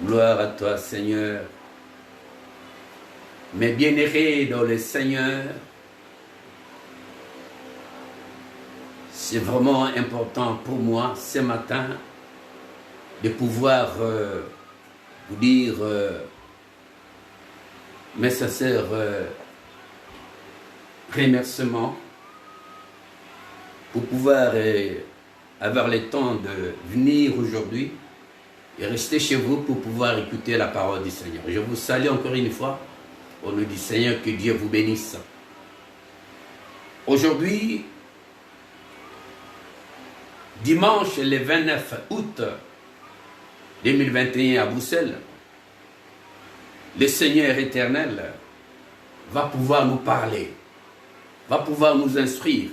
Gloire à toi, Seigneur. Mes bien-aimés dans le Seigneur, c'est vraiment important pour moi ce matin de pouvoir vous dire, mes sincères remerciements pour pouvoir avoir le temps de venir aujourd'hui et rester chez vous pour pouvoir écouter la parole du Seigneur. Je vous salue encore une fois au nom du Seigneur, que Dieu vous bénisse. Aujourd'hui, dimanche le 29 août 2021 à Bruxelles, le Seigneur éternel va pouvoir nous parler, va pouvoir nous instruire,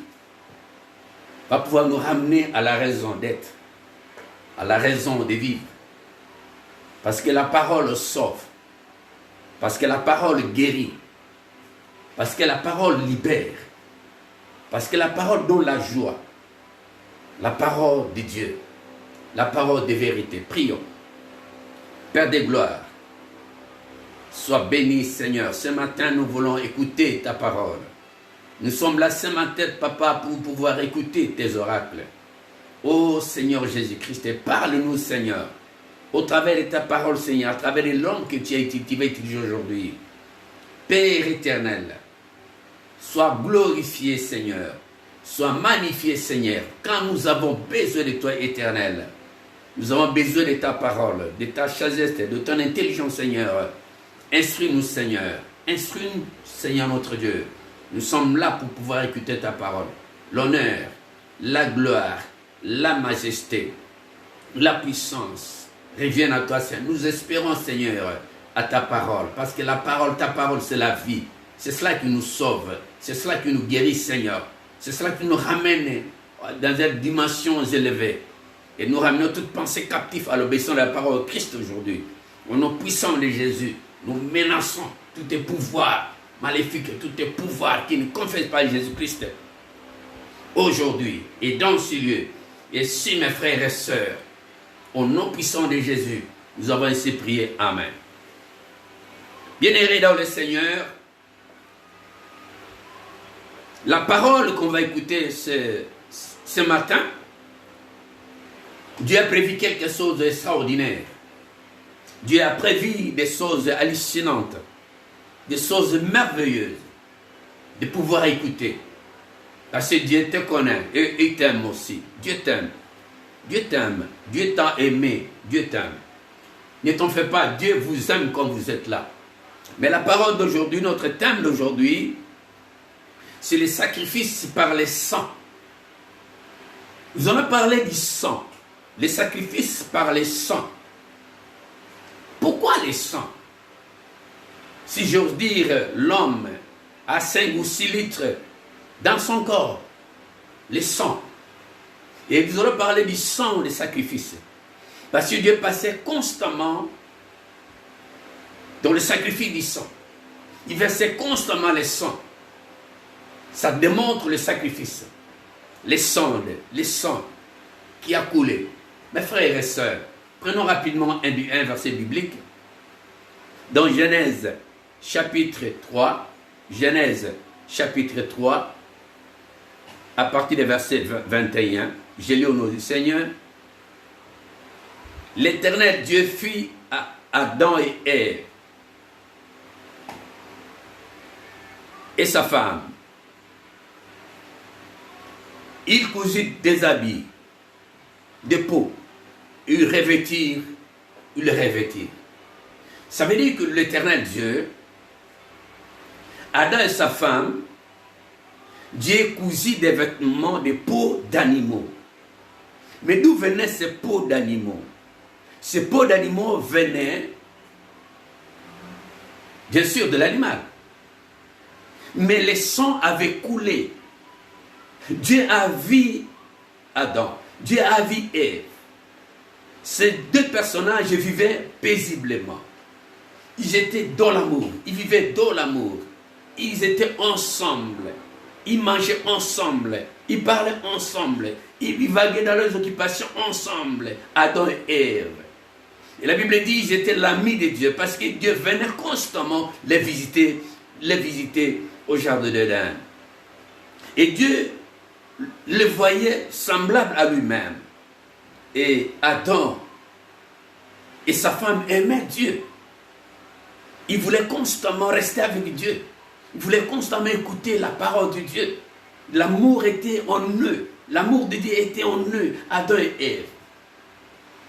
va pouvoir nous ramener à la raison d'être, à la raison de vivre. Parce que la parole sauve, parce que la parole guérit, parce que la parole libère, parce que la parole donne la joie, la parole de Dieu, la parole de vérité. Prions. Père de gloire, sois béni, Seigneur. Ce matin, nous voulons écouter ta parole. Nous sommes là ce matin, Papa, pour pouvoir écouter tes oracles. Ô Seigneur Jésus-Christ, parle-nous, Seigneur, au travers de ta parole, Seigneur, à travers les langues que tu vas utiliser aujourd'hui. Père éternel, sois glorifié, Seigneur. Sois magnifié, Seigneur. Quand nous avons besoin de toi, éternel, nous avons besoin de ta parole, de ta sagesse, de ton intelligence, Seigneur. Instruis-nous, Seigneur. Instruis-nous, Seigneur notre Dieu. Nous sommes là pour pouvoir écouter ta parole. L'honneur, la gloire, la majesté, la puissance reviennent à toi, Seigneur. Nous espérons, Seigneur, à ta parole. Parce que la parole, ta parole, c'est la vie. C'est cela qui nous sauve. C'est cela qui nous guérit, Seigneur. C'est cela qui nous ramène dans des dimensions élevées. Et nous ramenons toute pensée captive à l'obéissance de la parole de Christ aujourd'hui. Au nom puissant de Jésus, nous menaçons tous tes pouvoirs maléfiques, tous tes pouvoirs qui ne confessent pas Jésus-Christ. Aujourd'hui et dans ce lieu, et si mes frères et sœurs, au nom puissant de Jésus, nous avons ainsi prié. Amen. Bien-aimés dans le Seigneur, la parole qu'on va écouter ce matin, Dieu a prévu quelque chose d'extraordinaire. Dieu a prévu des choses hallucinantes, des choses merveilleuses, de pouvoir écouter. Parce que Dieu te connaît et il t'aime aussi. Dieu t'aime. Dieu t'aime. Dieu t'a aimé. Dieu t'aime. Ne t'en fais pas. Dieu vous aime comme vous êtes là. Mais la parole d'aujourd'hui, notre thème d'aujourd'hui, c'est le sacrifice par le sang. Nous allons parler du sang. Les sacrifices par le sang. Pourquoi le sang? Si j'ose dire, l'homme a 5 ou 6 litres dans son corps. Le sang. Et nous allons parler du sang des sacrifices. Parce que Dieu passait constamment dans le sacrifice du sang. Il versait constamment le sang. Ça démontre le sacrifice. Le sang qui a coulé. Mes frères et sœurs, prenons rapidement un verset biblique. Dans Genèse chapitre 3, Genèse chapitre 3, à partir du verset 21, j'ai lu au nom du Seigneur. L'Éternel Dieu fit à Adam et Ève et sa femme. Il cousit des habits de peau. Il revêtirent. Ça veut dire que l'Éternel Dieu, Adam et sa femme, Dieu cousit des vêtements de peau d'animaux. Mais d'où venaient ces peaux d'animaux? Ces peaux d'animaux venaient, bien sûr, de l'animal. Mais le sang avait coulé. Dieu a vu Adam. Dieu a vu Ève. Ces deux personnages vivaient paisiblement. Ils étaient dans l'amour. Ils vivaient dans l'amour. Ils étaient ensemble. Ils mangeaient ensemble. Ils parlaient ensemble. Ils vaguaient dans leurs occupations ensemble. Adam et Ève. Et la Bible dit qu'ils étaient l'ami de Dieu parce que Dieu venait constamment les visiter au jardin d'Éden. Et Dieu le voyait semblable à lui-même. Et Adam et sa femme aimaient Dieu. Ils voulaient constamment rester avec Dieu. Ils voulaient constamment écouter la parole de Dieu. L'amour était en eux. L'amour de Dieu était en eux, Adam et Ève.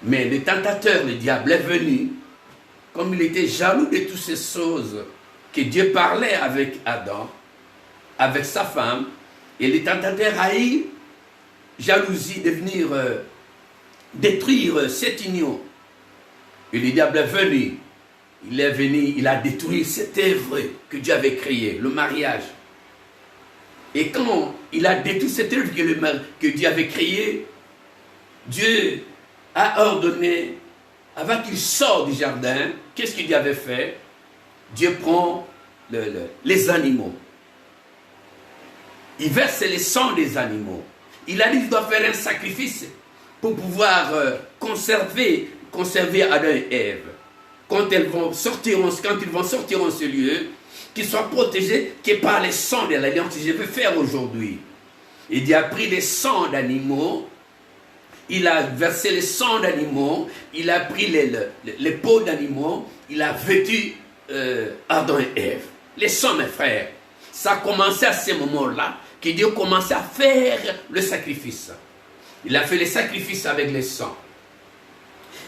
Mais le tentateur, le diable, est venu, comme il était jaloux de toutes ces choses que Dieu parlait avec Adam, avec sa femme, et le tentateur a eu jalousie de venir détruire cette union. Et le diable est venu, il a détruit cette œuvre que Dieu avait créée, le mariage. Et quand il a détruit cette œuvre que Dieu avait créée, Dieu a ordonné, avant qu'il sorte du jardin, qu'est-ce qu'il avait fait? Dieu prend les animaux. Il verse les sangs des animaux. Il a dit qu'il doit faire un sacrifice pour pouvoir conserver Adam et Ève. Quand ils vont sortir en ce lieu, qu'ils soient protégés que par les sangs de l'alliance que je vais faire aujourd'hui. Il a pris les sangs d'animaux, il a versé les sangs d'animaux, il a pris les peaux d'animaux, il a vêtu Adam et Ève. Les sangs, mes frères, ça a commencé à ce moment-là que Dieu commençait à faire le sacrifice. Il a fait les sacrifices avec les sangs.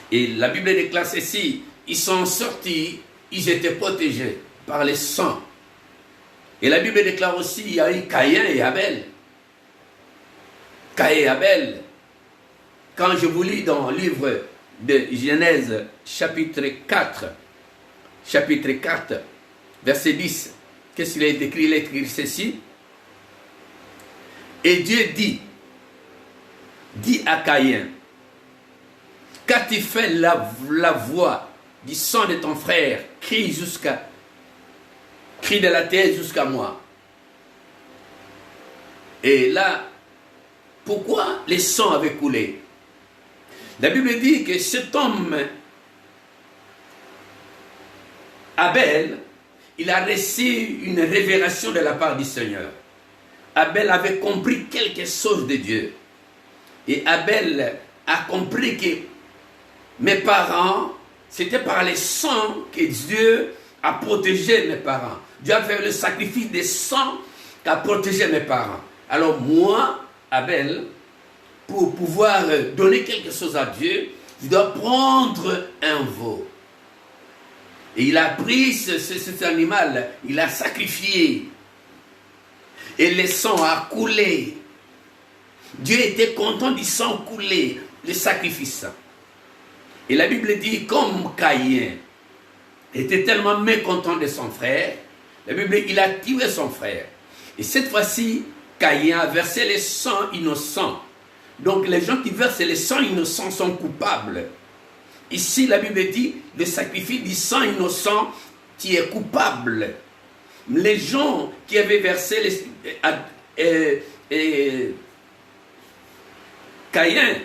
Et la Bible déclare ceci, ils sont sortis, ils étaient protégés par les sangs. Et la Bible déclare aussi, il y a eu Caïn et Abel. Caïn et Abel. Quand je vous lis dans le livre de Genèse, chapitre 4, verset 10, qu'est-ce qu'il est écrit? Il est écrit ceci. Et Dieu dit à Caïn, qu'as-tu fait la voix du sang de ton frère, crie de la terre jusqu'à moi. Et là, pourquoi les sangs avaient coulé? La Bible dit que cet homme, Abel, il a reçu une révélation de la part du Seigneur. Abel avait compris quelque chose de Dieu. Et Abel a compris que mes parents, c'était par les sangs que Dieu a protégé mes parents. Dieu a fait le sacrifice des sangs qui a protégé mes parents. Alors moi, Abel, pour pouvoir donner quelque chose à Dieu, je dois prendre un veau. Et il a pris cet animal, il a sacrifié. Et le sang a coulé. Dieu était content du sang coulé, le sacrifice. Et la Bible dit, comme Caïn était tellement mécontent de son frère, la Bible dit, il a tué son frère. Et cette fois-ci, Caïn a versé le sang innocent. Donc les gens qui versent le sang innocent sont coupables. Ici, la Bible dit, le sacrifice du sang innocent, qui est coupable. Les gens qui avaient versé Caïn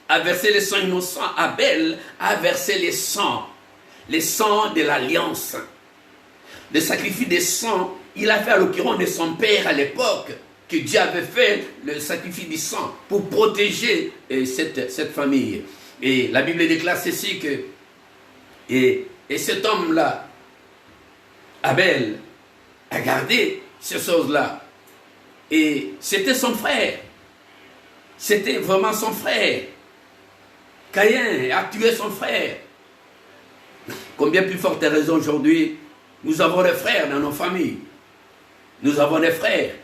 a versé le sang innocent, Abel a versé le sang de l'alliance. Le sacrifice des sang, il a fait à l'occurrence de son père à l'époque, que Dieu avait fait le sacrifice du sang pour protéger cette famille. Et la Bible déclare ceci que, et cet homme-là, Abel, a gardé ces choses-là. Et c'était son frère. C'était vraiment son frère. Caïn a tué son frère. Combien plus forte raison aujourd'hui, nous avons des frères dans nos familles. Nous avons des frères.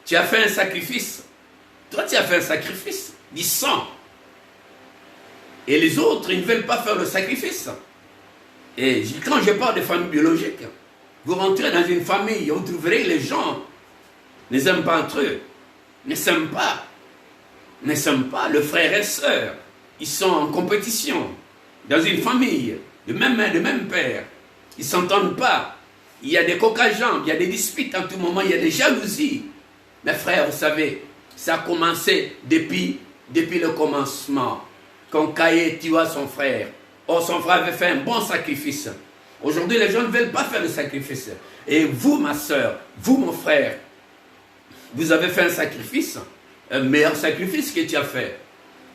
Tu as fait un sacrifice. Toi, tu as fait un sacrifice du sang. Et les autres, ils ne veulent pas faire le sacrifice. Et quand je parle de famille biologique, vous rentrez dans une famille, vous trouverez les gens ne s'aiment pas entre eux, ne s'aiment pas, le frère et sœur. Ils sont en compétition dans une famille, de même mère, de même père. Ils ne s'entendent pas. Il y a des cocages-jambes, il y a des disputes en tout moment, il y a des jalousies. Mes frères, vous savez, ça a commencé depuis le commencement. Quand Caïn tua son frère, Oh, son frère avait fait un bon sacrifice. Aujourd'hui, les gens ne veulent pas faire le sacrifice. Et vous, ma soeur, vous, mon frère, vous avez fait un sacrifice, un meilleur sacrifice que tu as fait.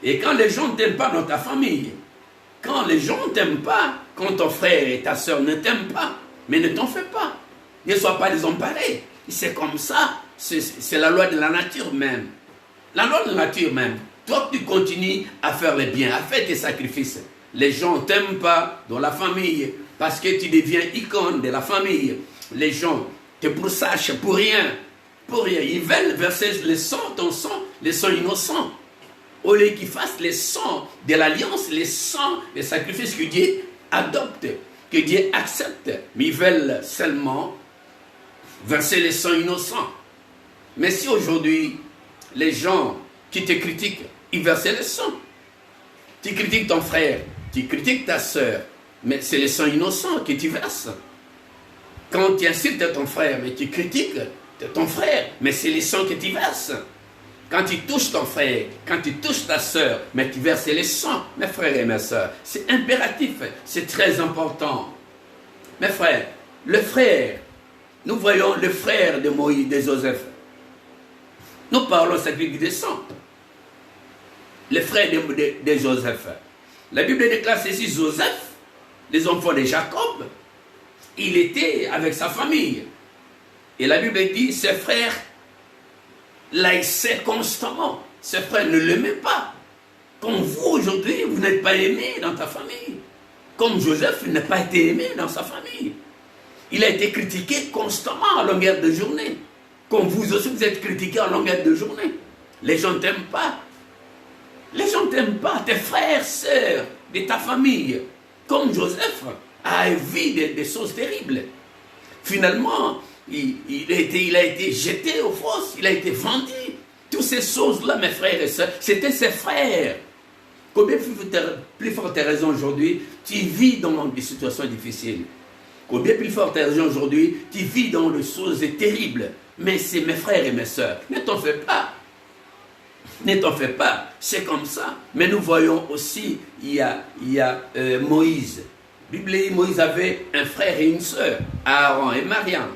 Et quand les gens ne t'aiment pas dans ta famille, quand les gens ne t'aiment pas, quand ton frère et ta soeur ne t'aiment pas, mais ne t'en fais pas. Ne sois pas désemparé. C'est comme ça. C'est la loi de la nature même. La loi de la nature même. Toi, tu continues à faire le bien, à faire tes sacrifices. Les gens ne t'aiment pas dans la famille parce que tu deviens icône de la famille. Les gens te pourchassent pour rien. Pour rien. Ils veulent verser le sang, ton sang, le sang innocent. Au lieu qu'ils fassent le sang de l'alliance, le sang, les sacrifices que Dieu adopte, que Dieu accepte. Mais ils veulent seulement verser le sang innocent. Mais si aujourd'hui, les gens qui te critiquent, ils versent le sang. Tu critiques ton frère, tu critiques ta soeur, mais c'est le sang innocent que tu verses. Quand tu insultes ton frère, mais tu critiques ton frère, mais c'est le sang que tu verses. Quand tu touches ton frère, quand tu touches ta soeur, mais tu verses le sang, mes frères et mes soeurs, c'est impératif, c'est très important. Mes frères, le frère, nous voyons le frère de Moïse, de Joseph. Nous parlons sacrifice de sang. Le frère de Joseph. La Bible déclare ceci, Joseph, les enfants de Jacob, il était avec sa famille. Et la Bible dit, ses frères l'haïssaient constamment. Ses frères ne l'aimaient pas. Comme vous aujourd'hui, vous n'êtes pas aimé dans ta famille. Comme Joseph n'a pas été aimé dans sa famille. Il a été critiqué constamment à longueur de journée. Comme vous aussi, vous êtes critiqué à longueur de journée. Les gens ne t'aiment pas. Les gens ne t'aiment pas. Tes frères, sœurs, de ta famille. Comme Joseph a vécu des choses terribles. Finalement, il a été jeté aux fosses. Il a été vendu. Toutes ces choses-là, mes frères et sœurs, c'était ses frères. Combien plus forte raison aujourd'hui, tu vis dans des situations difficiles. Combien plus forte raison aujourd'hui, tu vis dans des choses terribles. Mais c'est mes frères et mes sœurs. Ne t'en fais pas. Ne t'en fais pas. C'est comme ça. Mais nous voyons aussi, il y a Moïse. La Bible dit, Moïse avait un frère et une sœur, Aaron et Mariam.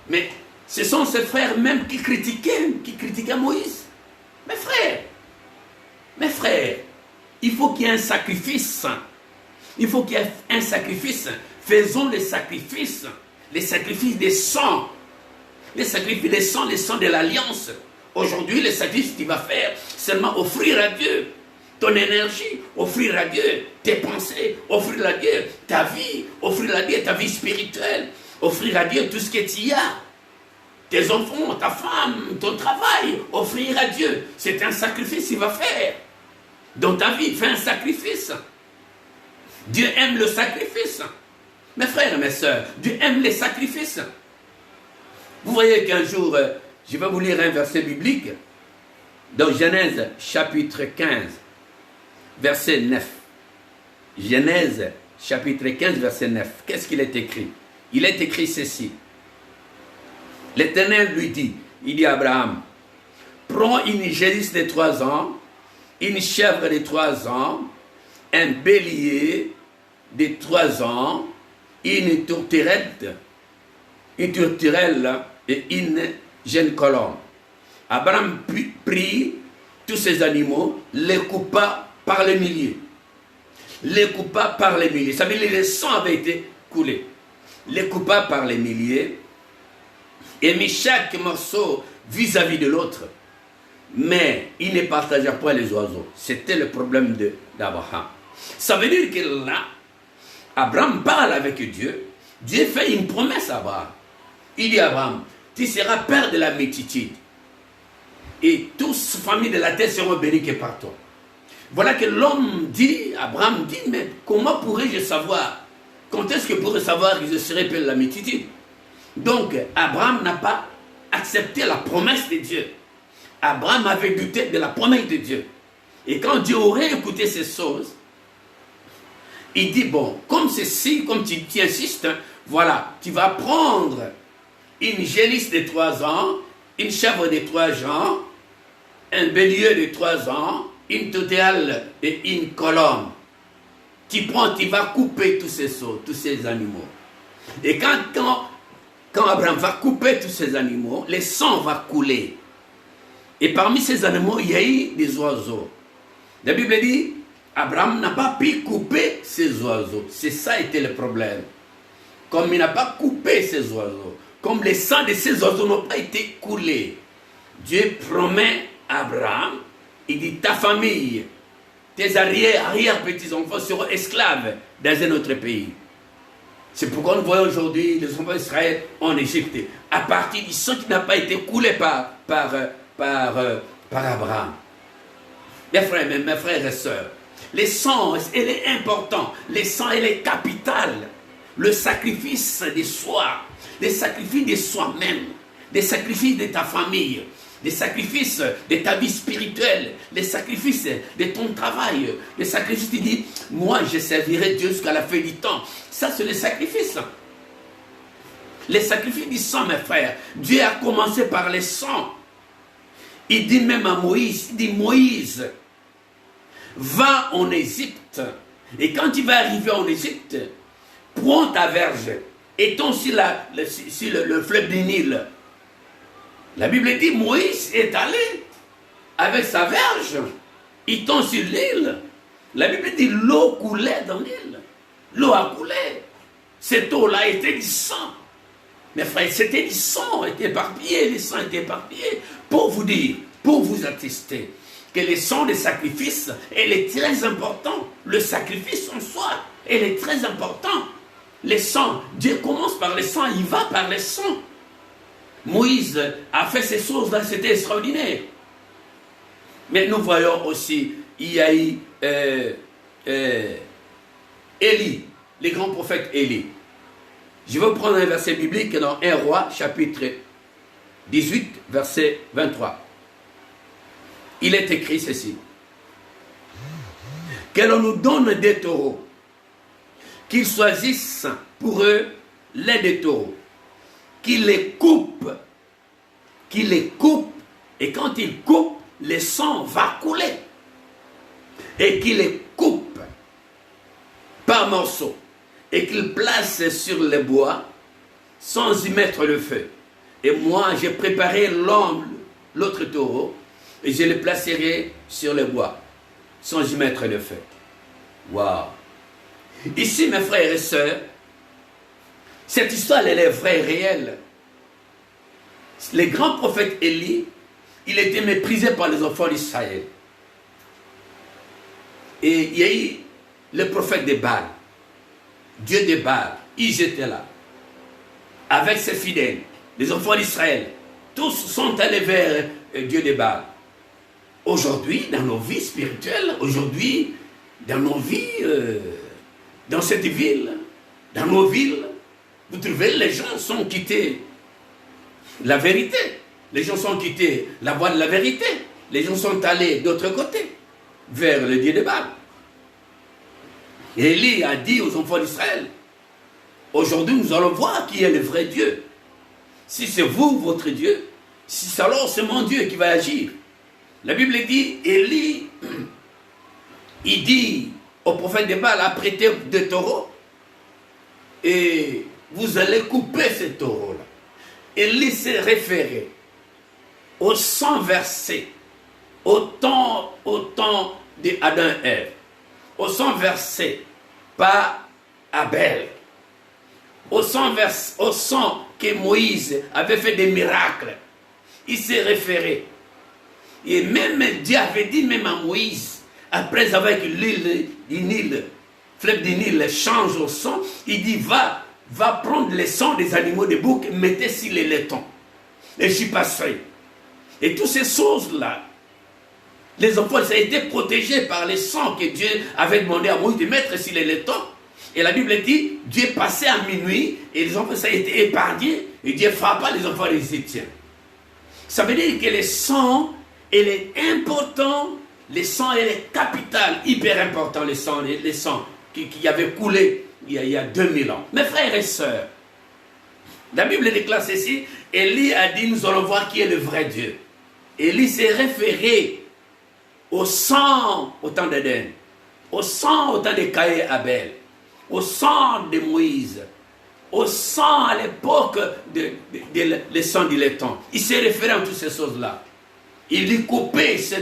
Mais ce sont ces frères même qui critiquaient Moïse. Mes frères, il faut qu'il y ait un sacrifice. Il faut qu'il y ait un sacrifice. Faisons les sacrifices des sangs. Les sacrifices des sangs, les sangs de l'alliance. Aujourd'hui, les sacrifices que tu vas faire, seulement offrir à Dieu ton énergie, offrir à Dieu tes pensées, offrir à Dieu ta vie, offrir à Dieu ta vie spirituelle, offrir à Dieu tout ce que tu as. Tes enfants, ta femme, ton travail, offrir à Dieu. C'est un sacrifice qu'il va faire. Dans ta vie, fais un sacrifice. Dieu aime le sacrifice. Mes frères et mes sœurs, Dieu aime les sacrifices. Vous voyez qu'un jour, je vais vous lire un verset biblique dans Genèse chapitre 15, verset 9. Genèse chapitre 15, verset 9. Qu'est-ce qu'il est écrit? Il est écrit ceci. L'Éternel lui dit, il dit à Abraham, prends une génisse de 3 ans, une chèvre de 3 ans, un bélier de 3 ans, une tourterelle et une jeune colombe. Abraham prit tous ces animaux, les coupa par les milliers. Ça veut dire que le sang avait été coulé. Les coupa par les milliers et mit chaque morceau vis-à-vis de l'autre. Mais il ne partagea pas les oiseaux. C'était le problème d'Abraham. Ça veut dire que là, Abraham parle avec Dieu. Dieu fait une promesse à Abraham. Il dit à Abraham, tu seras père de la multitude. Et tous, familles de la terre, seront bénis que par toi. Voilà que l'homme dit, Abraham dit, mais comment pourrais-je savoir? Quand est-ce que je pourrais savoir que je serai père de la multitude? Donc, Abraham n'a pas accepté la promesse de Dieu. Abraham avait douté de la promesse de Dieu. Et quand Dieu aurait écouté ces choses, il dit, bon, comme ceci, comme tu insistes, voilà, tu vas prendre une génisse de 3 ans, une chèvre de 3 ans, un bélier de 3 ans, une tourterelle et une colombe. tu prends, tu vas couper tous ces animaux. Et quand Abraham va couper tous ces animaux, le sang va couler. Et parmi ces animaux, il y a eu des oiseaux. La Bible dit, Abraham n'a pas pu couper ces oiseaux. C'est ça était le problème. Comme il n'a pas coupé ces oiseaux, comme les sangs de ces oiseaux n'ont pas été coulés, Dieu promet à Abraham, il dit, ta famille, tes arrière-petits-enfants seront esclaves dans un autre pays. C'est pourquoi nous voyons aujourd'hui les enfants d'Israël en Égypte, à partir du sang qui n'a pas été coulé par Abraham. Mes frères et sœurs, le sang, il est important, le sang, il est capital. Le sacrifice de soi, le sacrifice de soi-même, le sacrifice de ta famille, les sacrifices de ta vie spirituelle, les sacrifices de ton travail, les sacrifices, tu dis, moi je servirai Dieu jusqu'à la fin du temps. Ça c'est le sacrifice. Les sacrifices du sang, mes frères. Dieu a commencé par le sang. Il dit même à Moïse, il dit, Moïse, va en Égypte. Et quand il va arriver en Égypte, prends ta verge, étends sur le fleuve du Nil. La Bible dit, Moïse est allé avec sa verge, il tombe sur l'île. La Bible dit, l'eau coulait dans l'île. L'eau a coulé. Cette eau-là était du sang. Mes frères, c'était du sang, était éparpillé, le sang était éparpillé. Pour vous dire, pour vous attester, que le sang des sacrifices, elle est très important. Le sacrifice en soi, elle est très important. Le sang, Dieu commence par le sang, il va par le sang. Moïse a fait ces choses-là, c'était extraordinaire. Mais nous voyons aussi, il y a eu Élie, les grands prophètes Élie. Je vais vous prendre un verset biblique dans 1 Roi, chapitre 18, verset 23. Il est écrit ceci. Que l'on nous donne des taureaux, qu'ils choisissent pour eux les des taureaux, qu'ils les coupent, et quand ils coupent, le sang va couler, et qu'ils les coupent par morceaux, et qu'ils placent sur le bois, sans y mettre le feu. Et moi, j'ai préparé l'autre taureau, et je le placerai sur le bois, sans y mettre le feu. Waouh! Ici, mes frères et sœurs, cette histoire, elle est vraie et réelle. Le grand prophète Élie, il était méprisé par les enfants d'Israël. Et il y a eu le prophète de Baal, Dieu de Baal, ils étaient là, avec ses fidèles, les enfants d'Israël. Tous sont allés vers Dieu de Baal. Aujourd'hui, dans nos vies spirituelles, aujourd'hui, dans nos vies, dans cette ville, dans nos villes, vous trouvez, les gens sont quittés la vérité. Les gens sont quittés la voie de la vérité. Les gens sont allés d'autre côté, vers le Dieu de Baal. Et Élie a dit aux enfants d'Israël, aujourd'hui nous allons voir qui est le vrai Dieu. Si c'est vous, votre Dieu, si alors c'est mon Dieu qui va agir. La Bible dit, Élie, il dit au prophète de Baal, apprêtez des taureaux, et vous allez couper ces taureaux-là. Élie s'est référé au sang versé, au temps d'Adam et Ève, au sang versé par Abel, au sang que Moïse avait fait des miracles. Il s'est référé. Et même Dieu avait dit même à Moïse, après avec l'île du Nil, fleuve du Nil change au sang, il dit va prendre le sang des animaux de bouc, mettez sur les laitons. Et j'y passerai. Et toutes ces choses-là, les enfants, ça a été protégé par le sang que Dieu avait demandé à Moïse de mettre sur les laitons. Et la Bible dit, Dieu passait à minuit, et les enfants, ça a été épargné, et Dieu ne frappa les enfants des Égyptiens. Ça veut dire que le sang, il est important, le sang, il est capital, hyper important, le sang qui avait coulé il y a 2000 ans. Mes frères et sœurs, la Bible déclare ceci, Élie a dit, nous allons voir qui est le vrai Dieu. Élie s'est référé au sang au temps d'Éden, au sang au temps de Caïn et Abel, au sang de Moïse, au sang à l'époque le sang du laiton. Il s'est référé à toutes ces choses-là. Il dit couper ce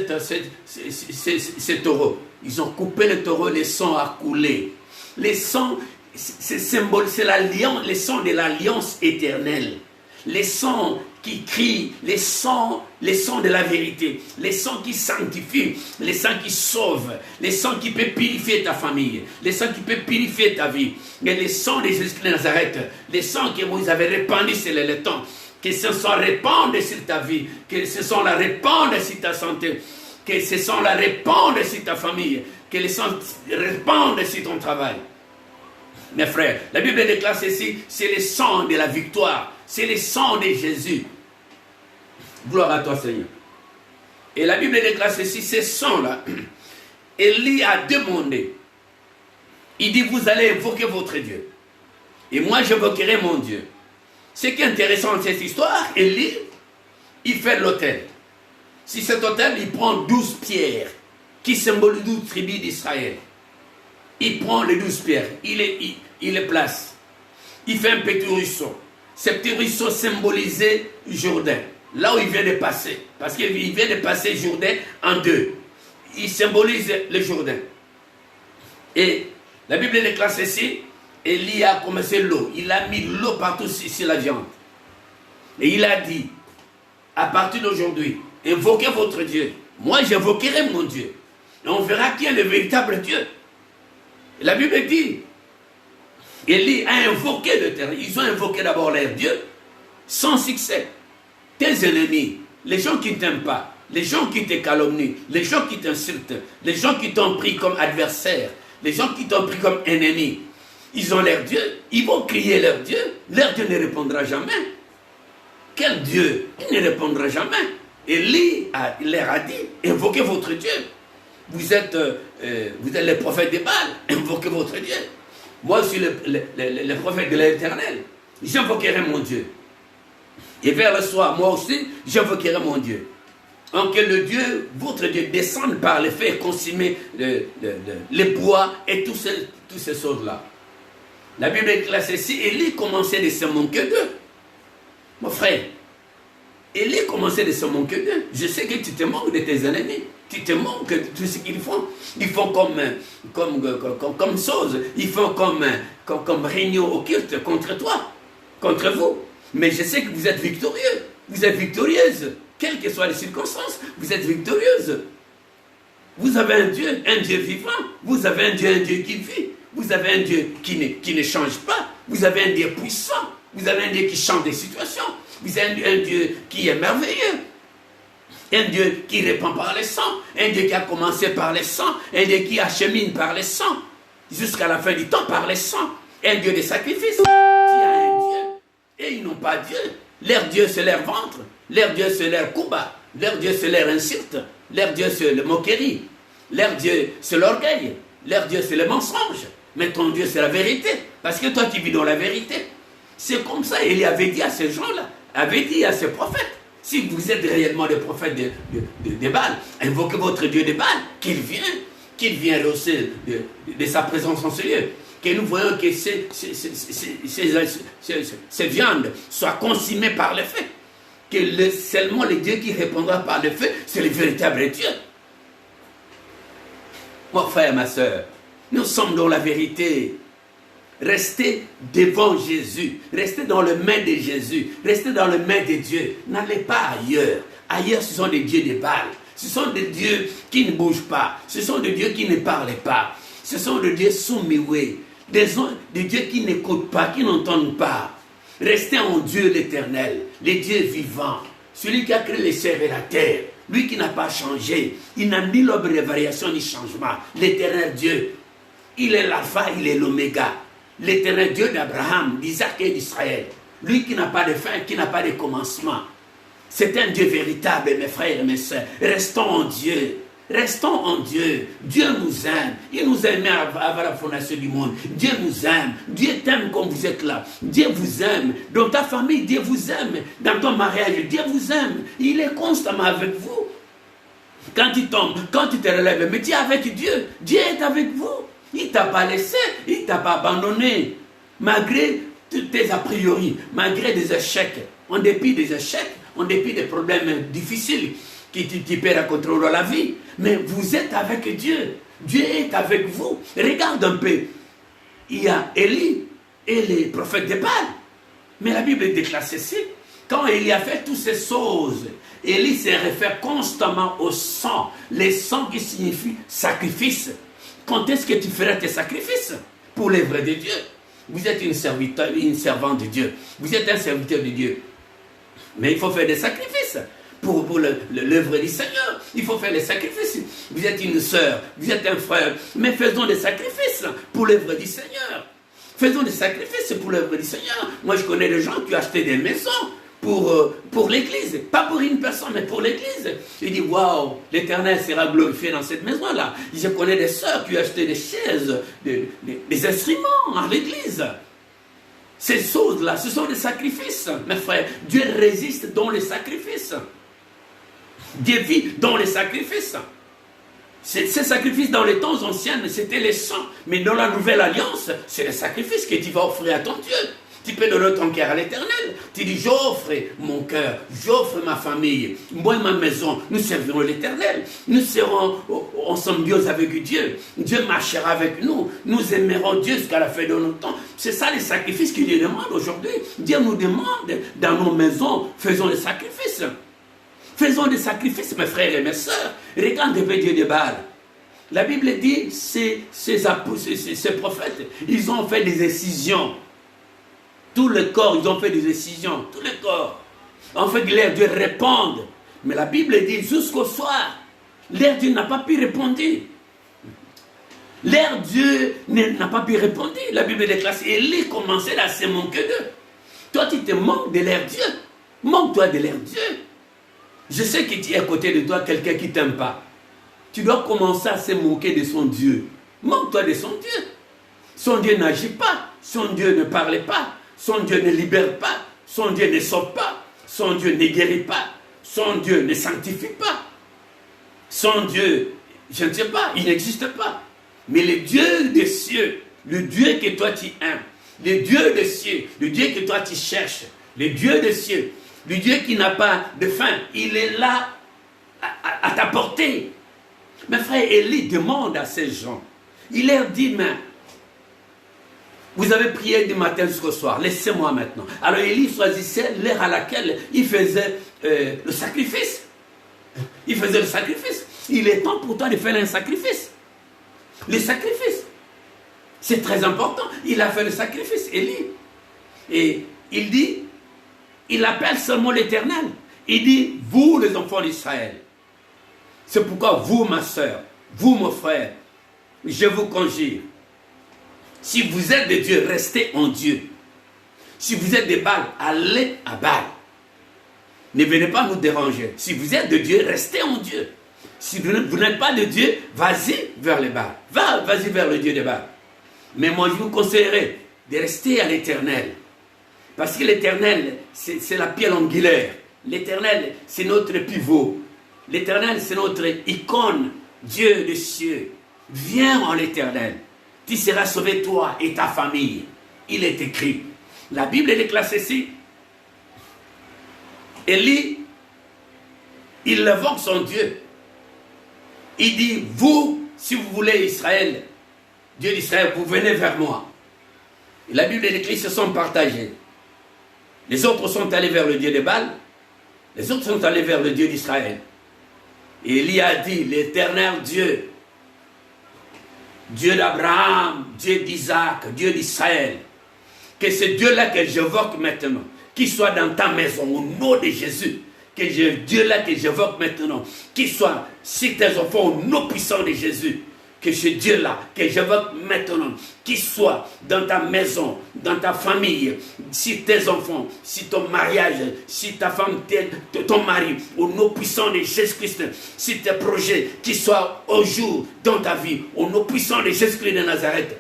taureau. Ils ont coupé le taureau, le sang a coulé. Le sang, c'est symbole, c'est l'alliance, le sang de l'alliance éternelle. Les sangs qui crient, les sangs de la vérité, les sangs qui sanctifient, les sangs qui sauvent, les sangs qui peuvent purifier ta famille, les sangs qui peuvent purifier ta vie, et les sangs de Jésus de Nazareth, les sangs que Moïse avait répandus sur le temps, que ce sont répandus sur ta vie, que ce sont la répandre sur ta santé, que ce sont la répandre sur ta famille, que les sangs répandent sur ton travail. Mes frères, la Bible déclare ceci, c'est le sang de la victoire, c'est le sang de Jésus. Gloire à toi, Seigneur. Et la Bible déclare ceci, ce sang-là, Élie a demandé, il dit, vous allez invoquer votre Dieu, et moi j'invoquerai mon Dieu. Ce qui est intéressant dans cette histoire, Élie, il fait l'autel. Si cet autel, il prend 12 pierres, qui symbolisent 12 tribus d'Israël. Il prend les 12 pierres, il les place. Il fait un petit ruisseau. Ce petit ruisseau symbolisait Jourdain, là où il vient de passer. Parce qu'il vient de passer Jourdain en deux. Il symbolise le Jourdain. Et la Bible déclare ceci, Élie a commencé l'eau. Il a mis l'eau partout sur la viande. Et il a dit, à partir d'aujourd'hui, invoquez votre Dieu. Moi, j'invoquerai mon Dieu. Et on verra qui est le véritable Dieu. La Bible dit, Élie a invoqué l'Éternel. Ils ont invoqué d'abord leur Dieu, sans succès. Tes ennemis, les gens qui ne t'aiment pas, les gens qui te calomnient, les gens qui t'insultent, les gens qui t'ont pris comme adversaire, les gens qui t'ont pris comme ennemi, ils ont leur Dieu, ils vont crier leur Dieu ne répondra jamais. Quel Dieu? Il ne répondra jamais. Élie leur a dit, invoquez votre Dieu. Vous êtes les prophètes de Baal, invoquez votre Dieu. Moi, je suis le prophète de l'Éternel. J'invoquerai mon Dieu. Et vers le soir, moi aussi, j'invoquerai mon Dieu. Donc que le Dieu, votre Dieu, descende par le feu et consumer les bois et toutes ces choses-là. La Bible déclare ceci, Élie commençait de se manquer d'eux. Mon frère, Élie commençait de se manquer d'eux. Je sais que tu te manques de tes ennemis. Tu te manques de tout ce qu'ils font. Ils font comme chose. Ils font comme réunion occulte contre toi, contre vous. Mais je sais que vous êtes victorieux. Vous êtes victorieuse. Quelles que soient les circonstances, vous êtes victorieuse. Vous avez un Dieu vivant. Vous avez un Dieu qui vit. Vous avez un Dieu qui ne change pas. Vous avez un Dieu puissant. Vous avez un Dieu qui change des situations. Vous avez un Dieu qui est merveilleux. Un Dieu qui répand par le sang. Un Dieu qui a commencé par le sang. Un Dieu qui achemine par le sang. Jusqu'à la fin du temps par le sang. Un Dieu de sacrifice. Qui a un Dieu. Et ils n'ont pas Dieu. Leur Dieu, c'est leur ventre. Leur Dieu, c'est leur combat. Leur Dieu, c'est leur insulte. Leur Dieu, c'est le moquerie. Leur Dieu, c'est l'orgueil. Leur Dieu, c'est le mensonge. Mais ton Dieu, c'est la vérité. Parce que toi, tu vis dans la vérité. C'est comme ça, il avait dit à ces gens-là, avait dit à ces prophètes, si vous êtes réellement des prophètes de Baal, invoquez votre Dieu de Baal, qu'il vienne rehausser de sa présence en ce lieu. Que nous voyons que ces viandes soient consumées par le feu. Que seulement le Dieu qui répondra par le feu, c'est le véritable Dieu. Mon frère, ma soeur, nous sommes dans la vérité. Restez devant Jésus. Restez dans le main de Jésus. Restez dans le main de Dieu. N'allez pas ailleurs. Ailleurs, ce sont des dieux de Baal. Ce sont des dieux qui ne bougent pas. Ce sont des dieux qui ne parlent pas. Ce sont des dieux soumis. Des dieux qui n'écoutent pas, qui n'entendent pas. Restez en Dieu l'Éternel, le Dieu vivant. Celui qui a créé les cieux et la terre. Lui qui n'a pas changé. Il n'a ni l'ombre de variation ni changement. L'Éternel Dieu. Il est l'alpha, il est l'oméga. L'Éternel Dieu d'Abraham, d'Isaac et d'Israël. Lui qui n'a pas de fin, qui n'a pas de commencement. C'est un Dieu véritable, mes frères et mes sœurs. Restons en Dieu. Restons en Dieu. Dieu nous aime. Il nous aimait avant la fondation du monde. Dieu nous aime. Dieu t'aime comme vous êtes là. Dieu vous aime. Dans ta famille, Dieu vous aime. Dans ton mariage, Dieu vous aime. Il est constamment avec vous. Quand tu tombes, quand tu te relèves, mais tu es avec Dieu. Dieu est avec vous. Il ne t'a pas laissé, il ne t'a pas abandonné. Malgré tes a priori, malgré des échecs, en dépit des échecs, en dépit des problèmes difficiles qui peuvent rencontrer dans la vie. Mais vous êtes avec Dieu. Dieu est avec vous. Regarde un peu. Il y a Élie et les prophètes de Baal. Mais la Bible déclare ceci. Quand Élie a fait toutes ces choses, Élie se réfère constamment au sang. Le sang qui signifie sacrifice. Quand est-ce que tu feras tes sacrifices pour l'œuvre de Dieu? Vous êtes une servante de Dieu. Vous êtes un serviteur de Dieu. Mais il faut faire des sacrifices pour l'œuvre du Seigneur. Il faut faire des sacrifices. Vous êtes une sœur, vous êtes un frère. Mais faisons des sacrifices pour l'œuvre du Seigneur. Faisons des sacrifices pour l'œuvre du Seigneur. Moi, je connais des gens qui ont acheté des maisons pour l'église. Pas pour une personne, mais pour l'église. Il dit, waouh, l'Éternel sera glorifié dans cette maison-là. Je connais des sœurs qui ont acheté des chaises, des instruments à l'église. Ces choses-là, ce sont des sacrifices. Mes frères, Dieu résiste dans les sacrifices. Dieu vit dans les sacrifices. Ces sacrifices dans les temps anciens, c'était les saints. Mais dans la nouvelle alliance, c'est les sacrifices que tu vas offrir à ton Dieu. Tu peux donner ton cœur à l'Éternel. Tu dis, j'offre mon cœur, j'offre ma famille, moi et ma maison. Nous servirons l'Éternel. Nous serons en symbiose avec Dieu. Dieu marchera avec nous. Nous aimerons Dieu jusqu'à la fin de notre temps. C'est ça les sacrifices qu'il nous demande aujourd'hui. Dieu nous demande dans nos maisons, faisons des sacrifices. Faisons des sacrifices, mes frères et mes sœurs. Regarde le Dieu de Baal. La Bible dit, ces prophètes, ils ont fait des incisions. Tout le corps, ils ont fait des incisions. Tout le corps. En fait, l'air Dieu répondre. Mais la Bible dit, jusqu'au soir, l'air Dieu n'a pas pu répondre. L'air Dieu n'a pas pu répondre. La Bible déclare, Élie commençait à se manquer d'eux. Toi, tu te manques de l'air Dieu. Manque-toi de l'air Dieu. Je sais que tu es à côté de toi quelqu'un qui ne t'aime pas. Tu dois commencer à se moquer de son Dieu. Manque-toi de son Dieu. Son Dieu n'agit pas. Son Dieu ne parle pas. Son Dieu ne libère pas. Son Dieu ne sauve pas. Son Dieu ne guérit pas. Son Dieu ne sanctifie pas. Son Dieu, je ne sais pas, il n'existe pas. Mais le Dieu des cieux, le Dieu que toi tu aimes, le Dieu des cieux, le Dieu que toi tu cherches, le Dieu des cieux, le Dieu qui n'a pas de fin, il est là à ta portée. Mes frères, Élie demande à ces gens, il leur dit, mais vous avez prié du matin jusqu'au soir, laissez-moi maintenant. Alors Élie choisissait l'heure à laquelle il faisait le sacrifice. Il faisait le sacrifice. Il est temps pour toi de faire un sacrifice. Le sacrifice. C'est très important. Il a fait le sacrifice, Élie. Et il dit, il appelle seulement l'Éternel. Il dit, vous les enfants d'Israël. C'est pourquoi vous, ma soeur, vous, mon frère, je vous conjure. Si vous êtes de Dieu, restez en Dieu. Si vous êtes de Baal, allez à Baal. Ne venez pas nous déranger. Si vous êtes de Dieu, restez en Dieu. Si vous n'êtes pas de Dieu, vas-y vers le Baal. Vas-y vers le Dieu de Baal. Mais moi, je vous conseillerais de rester à l'Éternel. Parce que l'Éternel, c'est la pierre angulaire. L'Éternel, c'est notre pivot. L'Éternel, c'est notre icône. Dieu des cieux. Viens en l'Éternel. Tu seras sauvé, toi et ta famille. Il est écrit. La Bible déclare ceci. Élie, il invoque son Dieu. Il dit, vous, si vous voulez Israël, Dieu d'Israël, vous venez vers moi. Et la Bible déclare, ils se sont partagés. Les autres sont allés vers le Dieu de Baal. Les autres sont allés vers le Dieu d'Israël. Et Élie a dit, l'Éternel Dieu, Dieu d'Abraham, Dieu d'Isaac, Dieu d'Israël, que ce Dieu-là que j'évoque maintenant, qu'il soit dans ta maison, au nom de Jésus, que Dieu-là que j'évoque maintenant, qu'il soit sur tes enfants, au nom puissant de Jésus, que ce Dieu-là que j'évoque maintenant, qu'il soit dans ta maison, dans ta famille, si tes enfants, si ton mariage, si ta femme, ton mari, au nom puissant de Jésus-Christ, si tes projets, qu'ils soient au jour dans ta vie, au nom puissant de Jésus-Christ de Nazareth.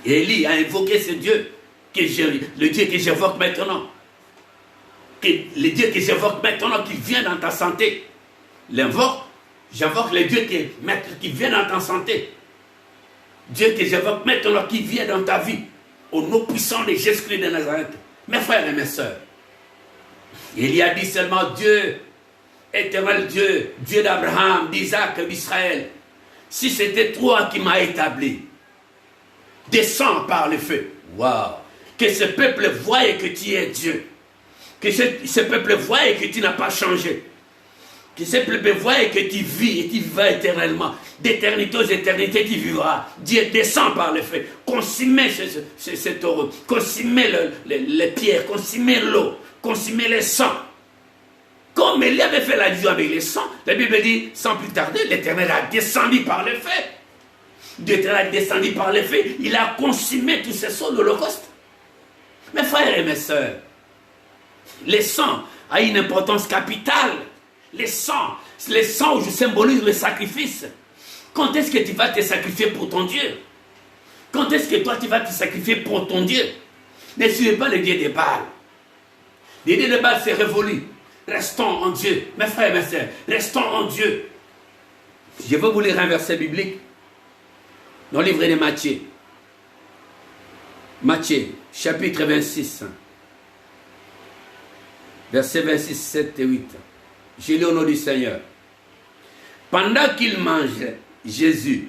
Et Élie a invoqué ce Dieu, le Dieu que j'évoque maintenant, le Dieu que j'évoque maintenant, qui vient dans ta santé, l'invoque, j'invoque le Dieu qui est maître, qui vient dans ta santé. Dieu que j'invoque maintenant, qui vient dans ta vie. Au nom puissant de Jésus-Christ de Nazareth. Mes frères et mes sœurs, il y a dit seulement Dieu, éternel Dieu, Dieu d'Abraham, d'Isaac, d'Israël. Si c'était toi qui m'as établi, descends par le feu. Waouh! Que ce peuple voie que tu es Dieu. Que ce peuple voie que tu n'as pas changé. Que ce peuple voie que tu vis et tu vivras éternellement. D'éternité aux éternités, tu vivras. Dieu descend par le feu. Consumez ce taureau. Consumez les pierres. Consumez l'eau. Consumez les sangs. Comme il avait fait la vision avec les sangs, la Bible dit, sans plus tarder, l'Éternel a descendu par le feu. L'Éternel a descendu par le feu. Il a consumé tous ces sangs de l'Holocauste. Mes frères et mes sœurs, les sangs a une importance capitale. Les sangs je symbolise le sacrifice. Quand est-ce que tu vas te sacrifier pour ton Dieu? Quand est-ce que toi tu vas te sacrifier pour ton Dieu? Ne suivez pas le Dieu des Baals. Le Dieu des Baals c'est révolu. Restons en Dieu. Mes frères et mes sœurs, restons en Dieu. Je vais vous lire un verset biblique dans le livre de Matthieu. Matthieu, chapitre 26. Versets 26, 7 et 8. Je lis au nom du Seigneur. Pendant qu'il mangeait, Jésus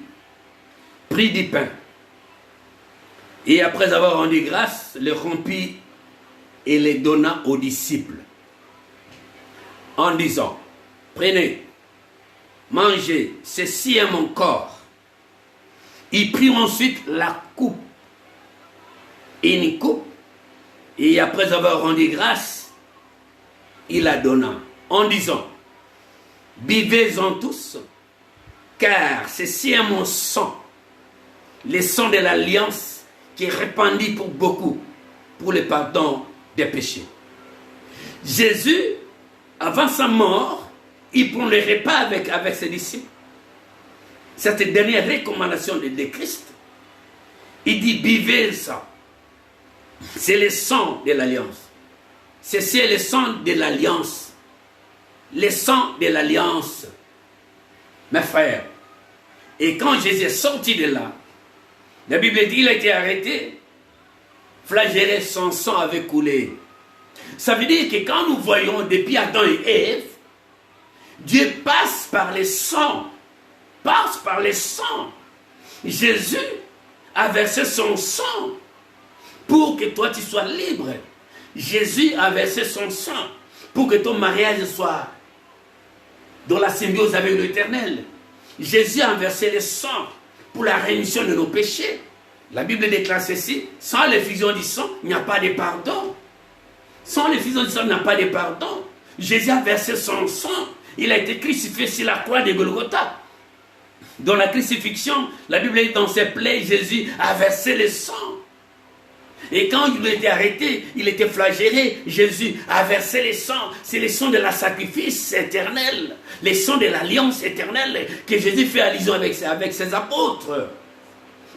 prit du pain et après avoir rendu grâce, le rompit et le donna aux disciples en disant, prenez, mangez, ceci est mon corps. Il prit ensuite la coupe, une coupe, et après avoir rendu grâce, il la donna en disant, buvez-en tous, car ceci est mon sang, le sang de l'alliance qui est répandu pour beaucoup, pour le pardon des péchés. Jésus, avant sa mort, il prend le repas avec ses disciples. Cette dernière recommandation de Christ, il dit, buvez ça. C'est le sang de l'alliance. C'est le sang de l'alliance. Le sang de l'alliance. Mes frères, et quand Jésus est sorti de là, la Bible dit qu'il a été arrêté, flagellé, son sang avait coulé. Ça veut dire que quand nous voyons depuis Adam et Ève, Dieu passe par les sangs. Passe par les sangs. Jésus a versé son sang pour que toi tu sois libre. Jésus a versé son sang pour que ton mariage soit dans la symbiose avec l'Éternel. Jésus a versé le sang pour la rémission de nos péchés. La Bible déclare ceci, sans l'effusion du sang, il n'y a pas de pardon. Sans l'effusion du sang, il n'y a pas de pardon. Jésus a versé son sang. Il a été crucifié sur la croix de Golgotha. Dans la crucifixion, la Bible dit dans ses plaies, Jésus a versé le sang. Et quand il a été arrêté, il était flagellé, Jésus a versé le sang. C'est le sang de la sacrifice éternel, le sang de l'alliance éternelle que Jésus fait allusion avec ses apôtres.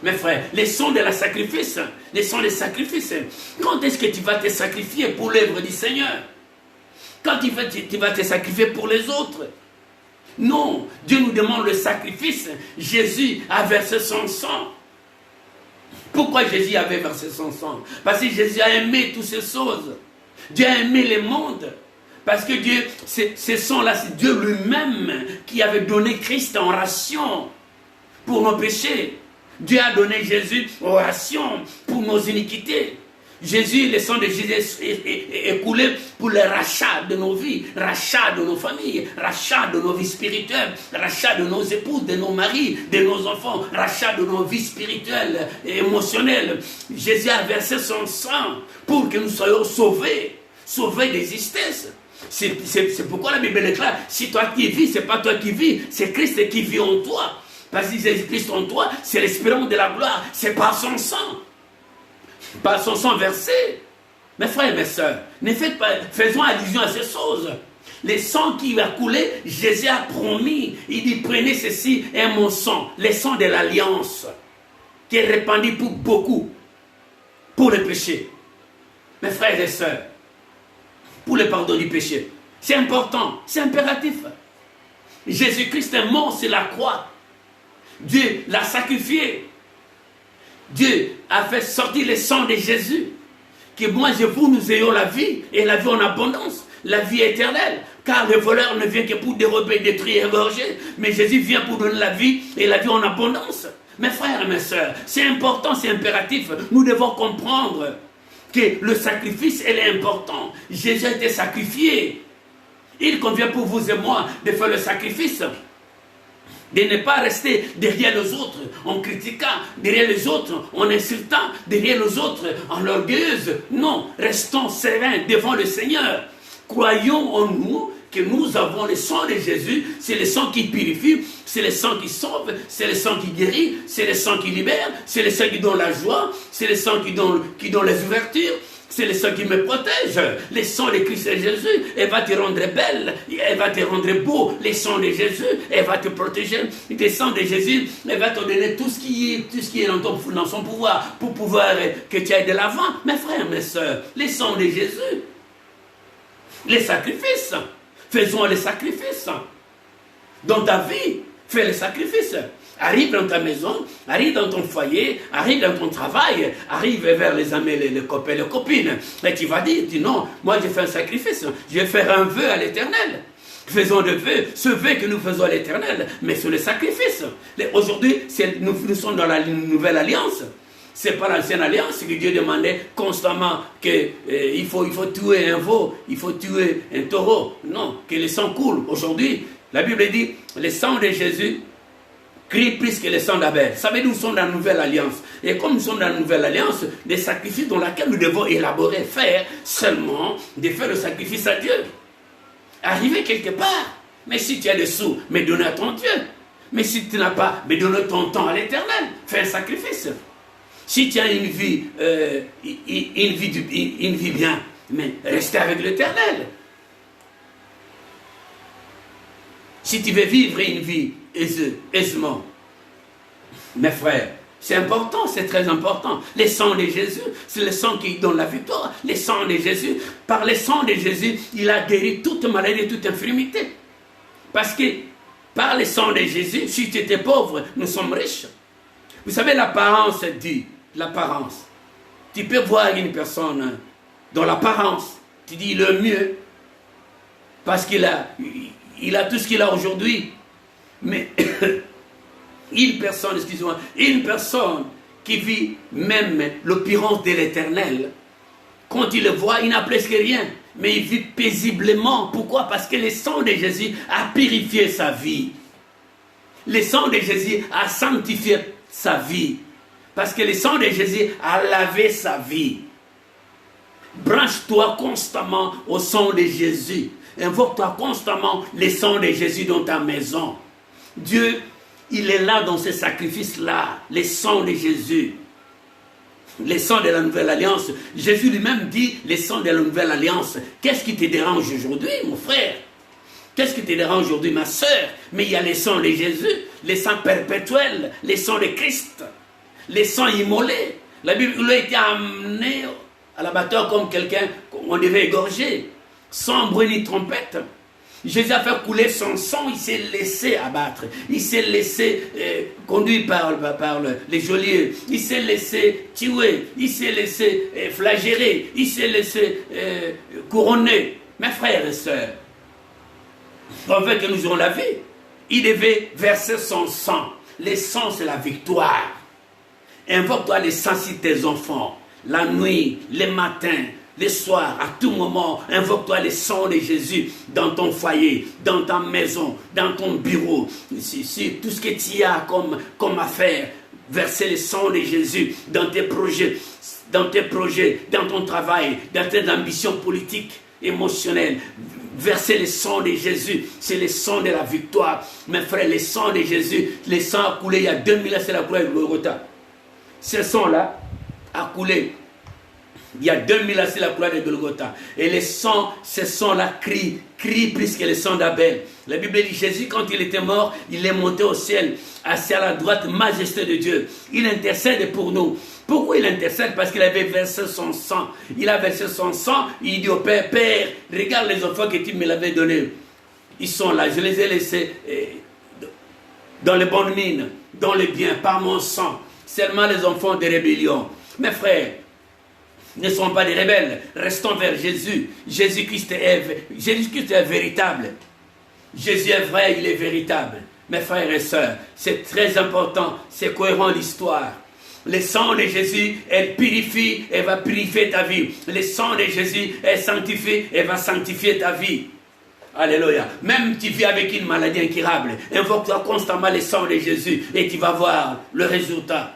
Mes frères, le sang de la sacrifice, le sang des sacrifices. Quand est-ce que tu vas te sacrifier pour l'œuvre du Seigneur? Quand tu vas te sacrifier pour les autres? Non, Dieu nous demande le sacrifice. Jésus a versé son sang. Pourquoi Jésus avait versé son sang? Parce que Jésus a aimé toutes ces choses. Dieu a aimé le monde. Parce que Dieu, ce sang-là, c'est Dieu lui-même qui avait donné Christ en ration pour nos péchés. Dieu a donné Jésus en ration pour nos iniquités. Jésus, le sang de Jésus est coulé pour le rachat de nos vies, rachat de nos familles, rachat de nos vies spirituelles, rachat de nos épouses, de nos maris, de nos enfants, rachat de nos vies spirituelles et émotionnelles. Jésus a versé son sang pour que nous soyons sauvés, sauvés d'existence. C'est pourquoi la Bible déclare, si toi qui vis, ce n'est pas toi qui vis, c'est Christ qui vit en toi. Parce que Jésus-Christ en toi, c'est l'espérance de la gloire, c'est par son sang. Par son sang versé. Mes frères et mes sœurs, faisons allusion à ces choses. Le sang qui va couler, Jésus a promis. Il dit, prenez ceci et mon sang, le sang de l'alliance, qui est répandu pour beaucoup, pour le péché. Mes frères et sœurs, pour le pardon du péché. C'est important, c'est impératif. Jésus-Christ est mort sur la croix. Dieu l'a sacrifié. Dieu a fait sortir le sang de Jésus. Que moi et vous, nous ayons la vie, et la vie en abondance, la vie éternelle. Car le voleur ne vient que pour dérober, détruire, égorger. Mais Jésus vient pour donner la vie, et la vie en abondance. Mes frères et mes sœurs, c'est important, c'est impératif. Nous devons comprendre que le sacrifice, elle est important. Jésus a été sacrifié. Il convient pour vous et moi de faire le sacrifice. De ne pas rester derrière les autres en critiquant, derrière les autres en insultant, derrière les autres en orgueilleuse. Non, restons sereins devant le Seigneur. Croyons en nous que nous avons le sang de Jésus. C'est le sang qui purifie, c'est le sang qui sauve, c'est le sang qui guérit, c'est le sang qui libère, c'est le sang qui donne la joie, c'est le sang qui donne les ouvertures. C'est le sang qui me protège. Le sang de Christ et Jésus, elle va te rendre belle, elle va te rendre beau. Le sang de Jésus, elle va te protéger. Le sang de Jésus, elle va te donner tout ce qui est dans son pouvoir, pour pouvoir que tu ailles de l'avant. Mes frères, mes soeurs, le sang de Jésus, les sacrifices, faisons les sacrifices. Dans ta vie, fais les sacrifices. Arrive dans ta maison, arrive dans ton foyer, arrive dans ton travail, arrive vers les amis, les copains, les copines. Et tu vas dire, non, moi j'ai fait un sacrifice, je vais faire un vœu à l'Éternel. Faisons le vœu, ce vœu que nous faisons à l'Éternel, mais sur le sacrifice. Aujourd'hui, nous sommes dans la nouvelle alliance. C'est pas l'ancienne alliance que Dieu demandait constamment qu'il faut tuer un veau, il faut tuer un taureau. Non, que le sang coule. Aujourd'hui, la Bible dit, le sang de Jésus crie plus que le sang d'Abel. Ça veut dire que nous sommes dans la nouvelle alliance. Et comme nous sommes dans la nouvelle alliance, des sacrifices dans lesquels nous devons élaborer, faire seulement, de faire le sacrifice à Dieu. Arriver quelque part. Mais si tu as des sous, mais donne à ton Dieu. Mais si tu n'as pas, mais donne ton temps à l'Éternel. Fais un sacrifice. Si tu as une vie bien, mais restez avec l'Éternel. Si tu veux vivre une vie aisément, mes frères, c'est important, c'est très important. Le sang de Jésus, c'est le sang qui donne la victoire. Le sang de Jésus, par le sang de Jésus, il a guéri toute maladie, toute infirmité. Parce que par le sang de Jésus, si tu étais pauvre, nous sommes riches. Vous savez, l'apparence dit, l'apparence. Tu peux voir une personne dans l'apparence, tu dis le mieux, parce qu'il a tout ce qu'il a aujourd'hui. Mais une personne qui vit même l'opulence de l'Éternel, quand il le voit, il n'a presque rien, mais il vit paisiblement. Pourquoi? Parce que le sang de Jésus a purifié sa vie. Le sang de Jésus a sanctifié sa vie. Parce que le sang de Jésus a lavé sa vie. Branche-toi constamment au sang de Jésus. Invoque-toi constamment le sang de Jésus dans ta maison. Dieu, il est là dans ce sacrifice-là, le sang de Jésus. Le sang de la nouvelle alliance. Jésus lui-même dit, le sang de la nouvelle alliance. Qu'est-ce qui te dérange aujourd'hui, mon frère? Qu'est-ce qui te dérange aujourd'hui, ma soeur? Mais il y a le sang de Jésus, le sang perpétuel, le sang de Christ, le sang immolé. La Bible, il a été amené à l'abattoir comme quelqu'un qu'on devait égorger, sans bruit ni trompette. Jésus a fait couler son sang, il s'est laissé abattre, il s'est laissé conduire par les geôliers, il s'est laissé tuer, il s'est laissé flageller, il s'est laissé couronner. Mes frères et sœurs, afin que nous aurons la vie, il devait verser son sang. Le sang, c'est la victoire. Invoque-toi le sang sur tes enfants, la nuit, le matin, le soir, à tout moment. Invoque-toi le sang de Jésus dans ton foyer, dans ta maison, dans ton bureau, sur tout ce que tu as comme affaire. Verser le sang de Jésus dans tes projets, dans ton travail, dans tes ambitions politiques, émotionnelles. Verser le sang de Jésus, c'est le sang de la victoire. Mes frères, le sang de Jésus, le sang a coulé il y a 2000 ans, c'est la croix de Golgotha. Ce sang-là a coulé il y a 2000 ans, c'est la croix de Golgotha. Et le sang, ce sang-là crie plus que le sang d'Abel. La Bible dit, Jésus, quand il était mort, il est monté au ciel, assis à la droite, majesté de Dieu. Il intercède pour nous. Pourquoi il intercède? Parce qu'il avait versé son sang. Il a versé son sang, il dit au Père, Père, regarde les enfants que tu me l'avais donnés. Ils sont là, je les ai laissés dans les bonnes mines, dans les biens, par mon sang. Seulement les enfants de rébellion. Mes frères, ne sont pas des rebelles. Restons vers Jésus. Jésus-Christ est véritable. Jésus est vrai, il est véritable. Mes frères et sœurs, c'est très important, c'est cohérent l'histoire. Le sang de Jésus, elle purifie et va purifier ta vie. Le sang de Jésus, elle sanctifie et va sanctifier ta vie. Alléluia. Même tu vis avec une maladie incurable, invoque-toi constamment le sang de Jésus et tu vas voir le résultat.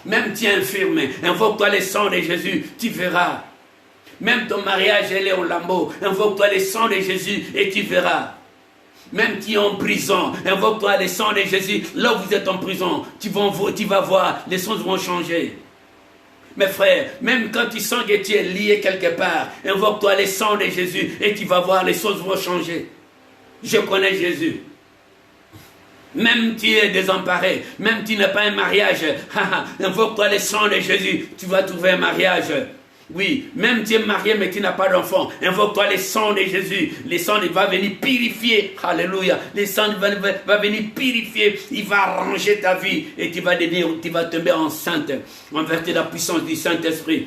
Même tu es infirme, invoque-toi le sang de Jésus, tu verras. Même ton mariage est en lambeaux, invoque-toi le sang de Jésus et tu verras. Même tu es en prison, invoque-toi le sang de Jésus. Là où vous êtes en prison, tu vas voir, les choses vont changer. Mes frères, même quand tu sens que tu es lié quelque part, invoque-toi le sang de Jésus et tu vas voir, les choses vont changer. Je connais Jésus. Même tu es désemparé, même tu n'as pas un mariage, invoque-toi le sang de Jésus, tu vas trouver un mariage. Oui, même tu es marié mais tu n'as pas d'enfant, invoque-toi le sang de Jésus. Le sang va venir purifier, alléluia. Le sang va venir purifier, il va arranger ta vie et tu vas tomber enceinte en vertu de la puissance du Saint-Esprit.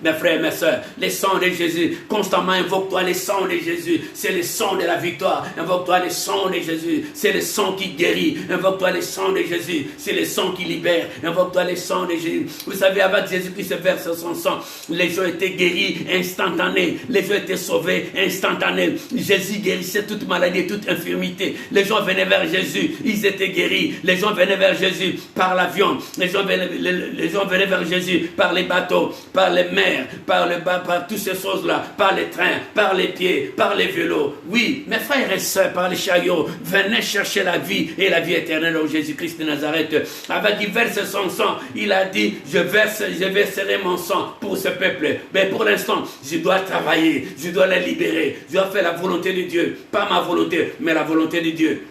Mes frères, mes soeurs, le sang de Jésus, constamment invoque-toi le sang de Jésus, c'est le sang de la victoire, invoque-toi le sang de Jésus, c'est le sang qui guérit, invoque-toi le sang de Jésus, c'est le sang qui libère, invoque-toi le sang de Jésus. Vous savez, avant que Jésus-Christ verse son sang, les gens étaient guéris instantanés, les gens étaient sauvés instantanés. Jésus guérissait toute maladie, toute infirmité. Les gens venaient vers Jésus, ils étaient guéris. Les gens venaient vers Jésus par l'avion, les gens venaient vers Jésus par les bateaux, par les mers, par toutes ces choses-là, par les trains, par les pieds, par les vélos. Oui, mes frères et sœurs, par les chariots, venez chercher la vie et la vie éternelle au Jésus-Christ de Nazareth. Avant qu'il verse son sang, il a dit, je verserai mon sang pour ce peuple. Mais pour l'instant, je dois travailler, je dois les libérer, je dois faire la volonté de Dieu, pas ma volonté, mais la volonté de Dieu.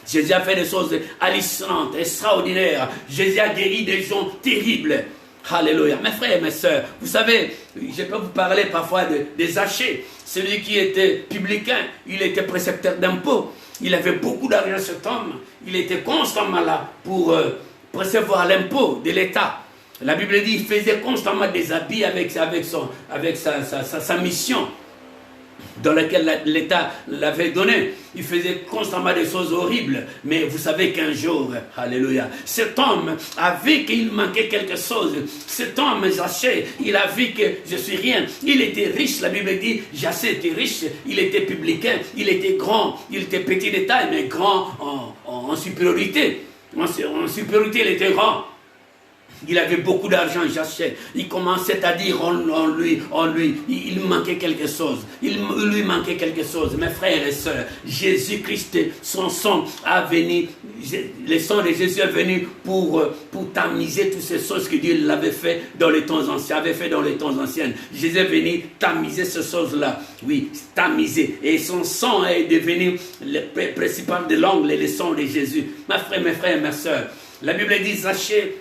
Jésus a fait des choses hallucinantes, extraordinaires. Jésus a guéri des gens terribles. Alléluia. Mes frères et mes sœurs, vous savez, je peux vous parler parfois de Zachée, celui qui était publicain, il était précepteur d'impôts, il avait beaucoup d'argent cet homme, il était constamment là pour recevoir l'impôt de l'État. La Bible dit qu'il faisait constamment des habits avec sa mission dans laquelle l'État l'avait donné. Il faisait constamment des choses horribles. Mais vous savez qu'un jour, alléluia, cet homme a vu qu'il manquait quelque chose. Cet homme, Zachée, il a vu que je suis rien. Il était riche, la Bible dit, Zachée était riche, il était publicain, il était grand, il était petit de taille, mais grand en supériorité. En supériorité, il était grand. Il avait beaucoup d'argent, Zachée. Il commençait à dire en lui, il manquait quelque chose. Il lui manquait quelque chose. Mes frères et sœurs, Jésus-Christ, son sang a venu, le sang de Jésus est venu pour tamiser toutes ces choses que Dieu l'avait fait dans les temps anciens, Jésus est venu tamiser ces choses-là. Oui, tamiser. Et son sang est devenu le principal de l'angle et le sang de Jésus. Mes frères et mes sœurs, la Bible dit, Zachée,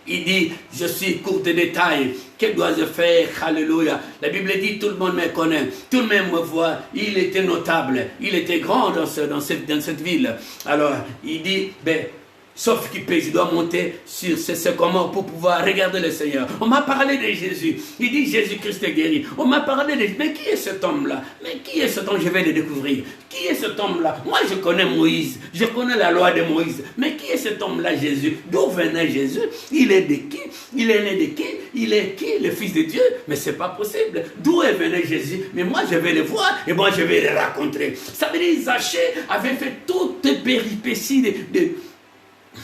il dit, je suis court de détails. Que dois-je faire? Alléluia. La Bible dit, tout le monde me connaît. Tout le monde me voit. Il était notable. Il était grand dans cette ville. Alors, il dit, sauf qu'il peut, je dois monter sur ce sycomore pour pouvoir regarder le Seigneur. On m'a parlé de Jésus. Il dit, Jésus-Christ est guéri. On m'a parlé de Jésus. Mais qui est cet homme-là? Mais qui est cet homme? Je vais le découvrir. Qui est cet homme-là? Moi, je connais Moïse. Je connais la loi de Moïse. Mais qui est cet homme-là, Jésus? D'où venait Jésus? Il est de qui? Il est né de qui? Il est qui? Le Fils de Dieu? Mais c'est pas possible. D'où est venu Jésus? Mais moi, je vais le voir et moi, je vais le rencontrer. Ça veut dire, Zachée avait fait toutes les péripéties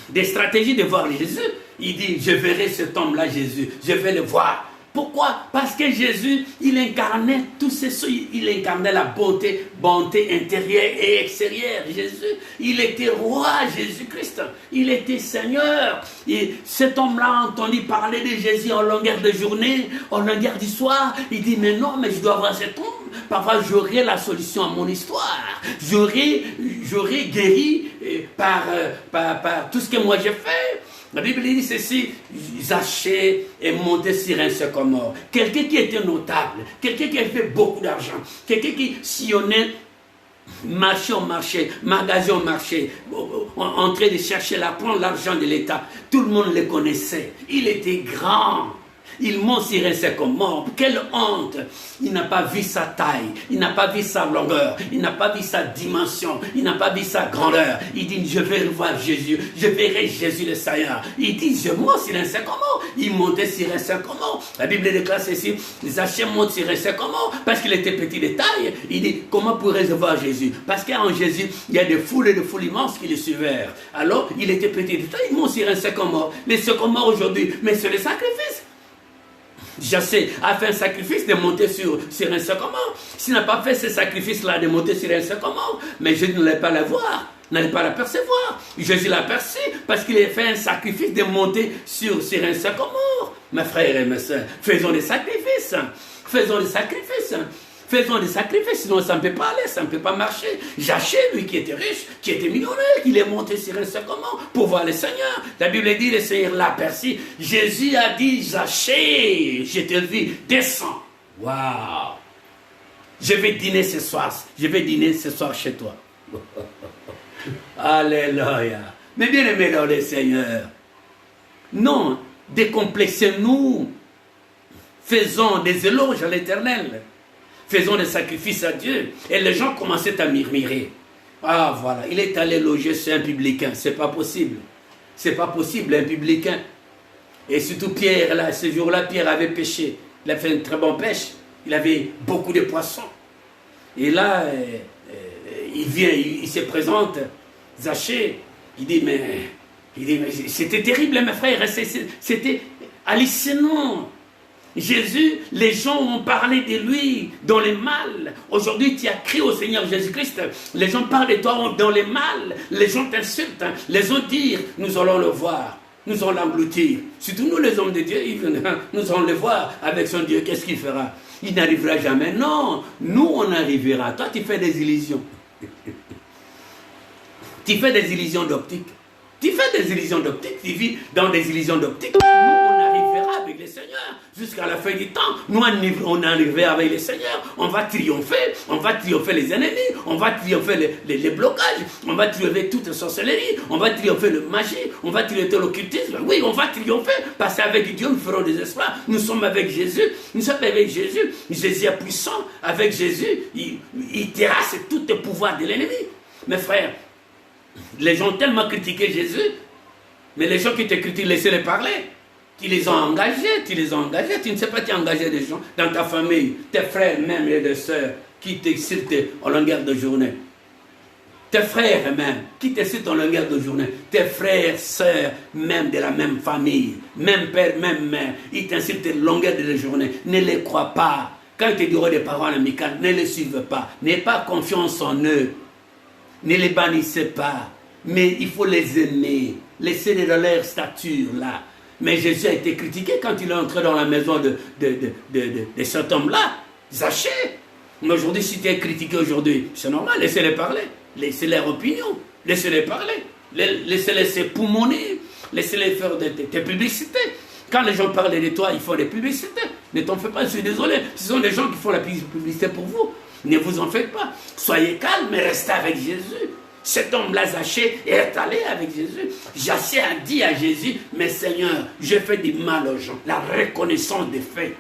des stratégies de voir Jésus. Il dit, je verrai cet homme-là, Jésus. Je vais le voir. Pourquoi? Parce que Jésus, il incarnait tout ceci. Il incarnait la bonté intérieure et extérieure. Jésus, il était roi, Jésus-Christ. Il était Seigneur. Et cet homme-là a entendu parler de Jésus en longueur de journée, en longueur du soir. Il dit, mais non, mais je dois voir cet homme. Parfois, j'aurai la solution à mon histoire. J'aurai guéri par tout ce que moi j'ai fait. La Bible dit ceci, Zachée est monté sur un sycomore. Quelqu'un qui était notable, quelqu'un qui avait fait beaucoup d'argent, quelqu'un qui sillonnait marchaient au marché, magasins au marché, en train de chercher prendre l'argent de l'État. Tout le monde le connaissait. Il était grand. Il monte sur un sycomore. Quelle honte! Il n'a pas vu sa taille, il n'a pas vu sa longueur, il n'a pas vu sa dimension, il n'a pas vu sa grandeur. Il dit, je vais voir Jésus, je verrai Jésus le Seigneur. Il dit, je monte sur un sycomore. Il montait sur un sycomore. La Bible déclare ceci, Zachée monte sur un sycomore parce qu'il était petit de taille. Il dit, comment pourrais-je voir Jésus? Parce qu'en Jésus, il y a des foules et des foules immenses qui le suivaient. Alors, il était petit de taille, il monte sur un sycomore. Les sycomores aujourd'hui, mais c'est le sacrifice. Jacé a fait un sacrifice de monter sur un sycomore. S'il n'a pas fait ce sacrifice-là de monter sur un sycomore, mais Jésus n'allait pas la voir, n'allait pas l'apercevoir. Jésus l'a aperçu parce qu'il a fait un sacrifice de monter sur un sycomore. Mes frères et mes soeurs, faisons des sacrifices. Faisons des sacrifices. Faisons des sacrifices, sinon ça ne peut pas aller, ça ne peut pas marcher. Jachée, lui qui était riche, qui était millionnaire, il est monté sur un sycomore pour voir le Seigneur. La Bible dit, le Seigneur l'a aperçu. Jésus a dit, Jachée, je te dis, descends. Waouh! Je vais dîner ce soir. Je vais dîner ce soir chez toi. Alléluia. Mais bien aimés dans le Seigneur, non, décomplexez-nous. Faisons des éloges à l'Éternel. Faisons des sacrifices à Dieu. Et les gens commençaient à murmurer. Ah voilà, il est allé loger chez un publicain. C'est pas possible. C'est pas possible, un publicain. Et surtout Pierre, là, ce jour-là, Pierre avait pêché. Il a fait une très bonne pêche. Il avait beaucoup de poissons. Et là, il vient, il se présente, Zachée. Il dit, mais c'était terrible, mes frères. C'était hallucinant. Jésus, les gens ont parlé de lui dans les mal. Aujourd'hui, tu as crié au Seigneur Jésus-Christ. Les gens parlent de toi dans les mal. Les gens t'insultent. Les autres disent, nous allons le voir. Nous allons l'engloutir. Surtout nous, les hommes de Dieu, nous allons le voir avec son Dieu. Qu'est-ce qu'il fera? Il n'arrivera jamais. Non, nous, on arrivera. Toi, tu fais des illusions. Tu fais des illusions d'optique. Tu fais des illusions d'optique. Tu vis dans des illusions d'optique. Nous, on arrivera avec le Seigneur. Jusqu'à la fin du temps, nous on arrivera avec le Seigneur, on va triompher les ennemis, on va triompher les blocages, on va triompher toute sorcellerie, on va triompher le magie, on va triompher l'occultisme, oui, on va triompher, parce qu'avec Dieu, nous ferons des exploits, nous sommes avec Jésus, Jésus est puissant, avec Jésus, il terrasse tout le pouvoir de l'ennemi. Mes frères, les gens ont tellement critiqué Jésus, mais les gens qui te critiquent, laissez-les parler. Tu les as engagés, tu ne sais pas, tu as engagé des gens dans ta famille, tes frères même et des sœurs qui t'excitent en longueur de journée. Tes frères même, qui t'excitent en longueur de journée. Tes frères, sœurs, même de la même famille, même père, même mère, ils t'incitent en longueur de journée. Ne les crois pas. Quand ils te diront des paroles amicales, ne les suivez pas. N'ayez pas confiance en eux. Ne les bannissez pas. Mais il faut les aimer. Laissez-les dans leur stature là. Mais Jésus a été critiqué quand il est entré dans la maison de cet homme-là, Zachée. Mais aujourd'hui, si tu es critiqué aujourd'hui, c'est normal, laissez-les parler. Laissez leur opinion, laissez-les parler. Laissez-les se poumonner, laissez-les faire des publicités. Quand les gens parlent de toi, ils font des publicités. Ne t'en fais pas, je suis désolé. Ce sont des gens qui font la publicité pour vous. Ne vous en faites pas. Soyez calme, mais restez avec Jésus. Cet homme-là, Zachée, est allé avec Jésus. Zachée a dit à Jésus, mais Seigneur, j'ai fait du mal aux gens. La reconnaissance des faits.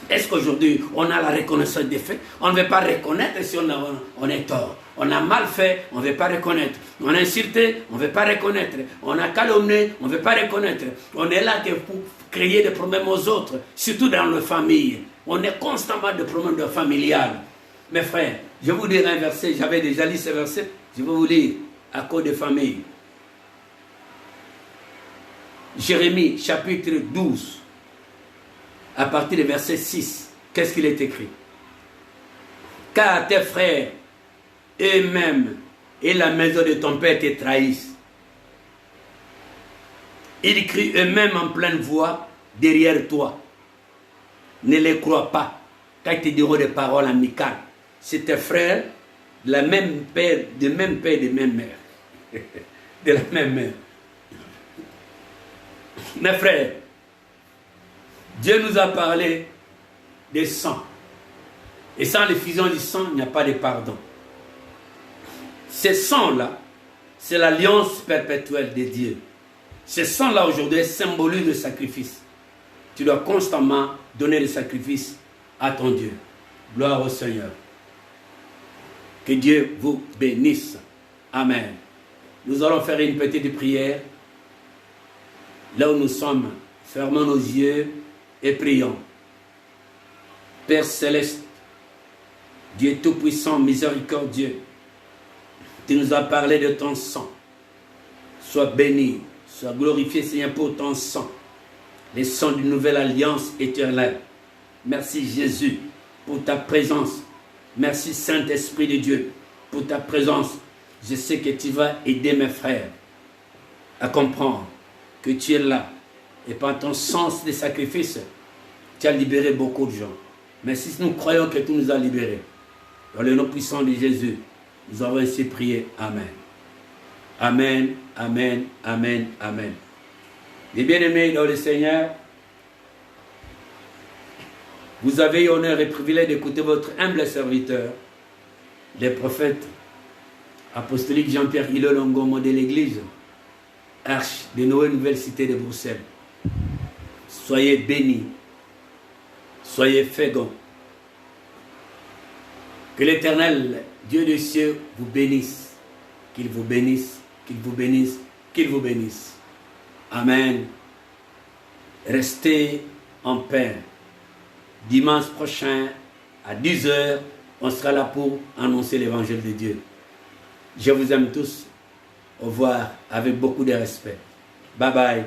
Est-ce qu'aujourd'hui, on a la reconnaissance des faits? On ne veut pas reconnaître si on est tort. On a mal fait, on ne veut pas reconnaître. On a insulté, on ne veut pas reconnaître. On a calomnié, on ne veut pas reconnaître. On est là pour créer des problèmes aux autres, surtout dans nos familles. On est constamment des problèmes familiales. Mes frères, je vous dirai un verset, j'avais déjà lu ce verset, je vais vous lire à cause des familles. Jérémie, chapitre 12, à partir du verset 6, qu'est-ce qu'il est écrit? Car tes frères eux-mêmes et la maison de ton père te trahissent. Ils crient eux-mêmes en pleine voix derrière toi. Ne les crois pas, quand ils te diront des paroles amicales. C'est tes frères, de la même père, de même père, de même mère. De la même mère. Mes frères, Dieu nous a parlé de sang. Et sans l'effusion du sang, il n'y a pas de pardon. Ce sang-là, c'est l'alliance perpétuelle de Dieu. Ce sang-là aujourd'hui symbolise le sacrifice. Tu dois constamment donner le sacrifice à ton Dieu. Gloire au Seigneur. Que Dieu vous bénisse. Amen. Nous allons faire une petite prière. Là où nous sommes, fermons nos yeux et prions. Père céleste, Dieu tout-puissant, miséricordieux, tu nous as parlé de ton sang. Sois béni, sois glorifié, Seigneur, pour ton sang. Les sangs d'une nouvelle alliance éternelle. Merci Jésus pour ta présence. Merci Saint-Esprit de Dieu pour ta présence. Je sais que tu vas aider mes frères à comprendre que tu es là. Et par ton sens des sacrifices, tu as libéré beaucoup de gens. Mais si nous croyons que tu nous as libérés, dans le nom puissant de Jésus, nous avons ainsi prié. Amen. Amen, amen, amen, amen. Les bien-aimés dans le Seigneur, vous avez eu honneur et privilège d'écouter votre humble serviteur, le prophète apostolique Jean-Pierre Ilolongomo de l'Église, Arche de Nouvelle Cité de Bruxelles. Soyez bénis, soyez féconds. Que l'Éternel, Dieu des cieux, vous bénisse, qu'il vous bénisse, qu'il vous bénisse, qu'il vous bénisse. Amen. Restez en paix. Dimanche prochain, à 10h, on sera là pour annoncer l'évangile de Dieu. Je vous aime tous. Au revoir avec beaucoup de respect. Bye bye.